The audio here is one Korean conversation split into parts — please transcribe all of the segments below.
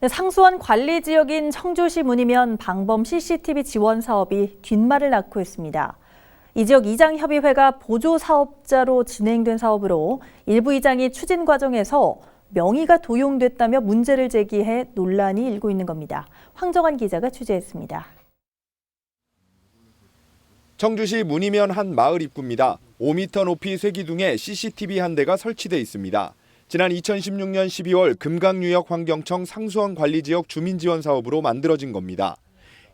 상수원 관리 지역인 청주시 문이면 방범 CCTV 지원 사업이 뒷말을 낳고 있습니다. 이 지역 이장협의회가 보조 사업자로 진행된 사업으로 일부 이장이 추진 과정에서 명의가 도용됐다며 문제를 제기해 논란이 일고 있는 겁니다. 황정환 기자가 취재했습니다. 청주시 문이면 한 마을 입구입니다. 5m 높이 쇠기둥에 CCTV 한 대가 설치돼 있습니다. 지난 2016년 12월 금강유역 환경청 상수원 관리지역 주민지원 사업으로 만들어진 겁니다.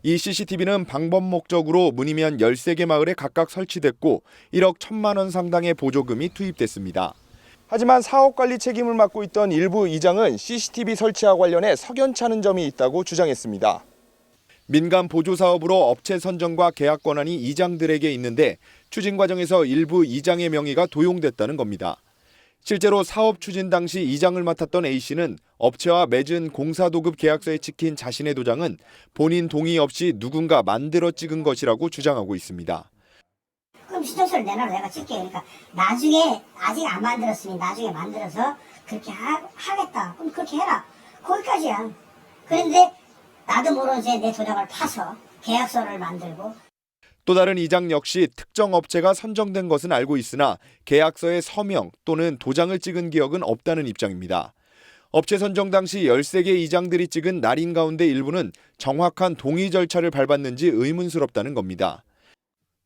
이 CCTV는 방범 목적으로 문이면 13개 마을에 각각 설치됐고 1억 1천만 원 상당의 보조금이 투입됐습니다. 하지만 사업 관리 책임을 맡고 있던 일부 이장은 CCTV 설치와 관련해 석연치 않은 점이 있다고 주장했습니다. 민간 보조 사업으로 업체 선정과 계약 권한이 이장들에게 있는데 추진 과정에서 일부 이장의 명의가 도용됐다는 겁니다. 실제로 사업 추진 당시 이장을 맡았던 A씨는 업체와 맺은 공사도급 계약서에 찍힌 자신의 도장은 본인 동의 없이 누군가 만들어 찍은 것이라고 주장하고 있습니다. 그럼 신청서를 내놔라, 내가 찍게. 그러니까 나중에 아직 안 만들었으니 나중에 만들어서 그렇게 하겠다. 그럼 그렇게 해라. 거기까지야. 그런데 나도 모르는 새 내 도장을 파서 계약서를 만들고. 또 다른 이장 역시 특정 업체가 선정된 것은 알고 있으나 계약서에 서명 또는 도장을 찍은 기억은 없다는 입장입니다. 업체 선정 당시 13개 이장들이 찍은 날인 가운데 일부는 정확한 동의 절차를 밟았는지 의문스럽다는 겁니다.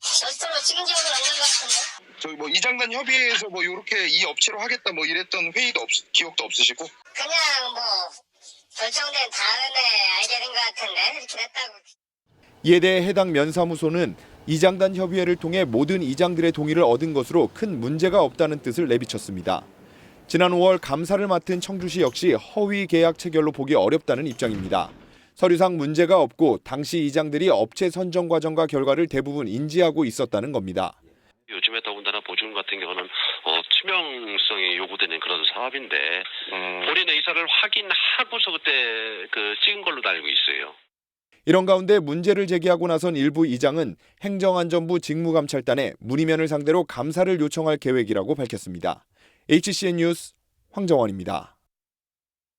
실제로 찍은 기억은 없는 것 같은데. 저희 뭐 이장단 협의회에서 뭐 이렇게 이 업체로 하겠다 뭐 이랬던 회의도 기억도 없으시고? 그냥 뭐 결정된 다음에 알게 된 것 같은데 이렇게 됐다고. 이에 대해 해당 면사무소는 이장단 협의회를 통해 모든 이장들의 동의를 얻은 것으로 큰 문제가 없다는 뜻을 내비쳤습니다. 지난 5월 감사를 맡은 청주시 역시 허위 계약 체결로 보기 어렵다는 입장입니다. 서류상 문제가 없고 당시 이장들이 업체 선정 과정과 결과를 대부분 인지하고 있었다는 겁니다. 요즘에 더군다나 보증금 같은 경우는 투명성이 요구되는 그런 사업인데 본인의 의사를 확인하고서 그때 찍은 걸로 알고 있어요. 이런 가운데 문제를 제기하고 나선 일부 이장은 행정안전부 직무감찰단에 문의면을 상대로 감사를 요청할 계획이라고 밝혔습니다. HCN 뉴스 황정원입니다.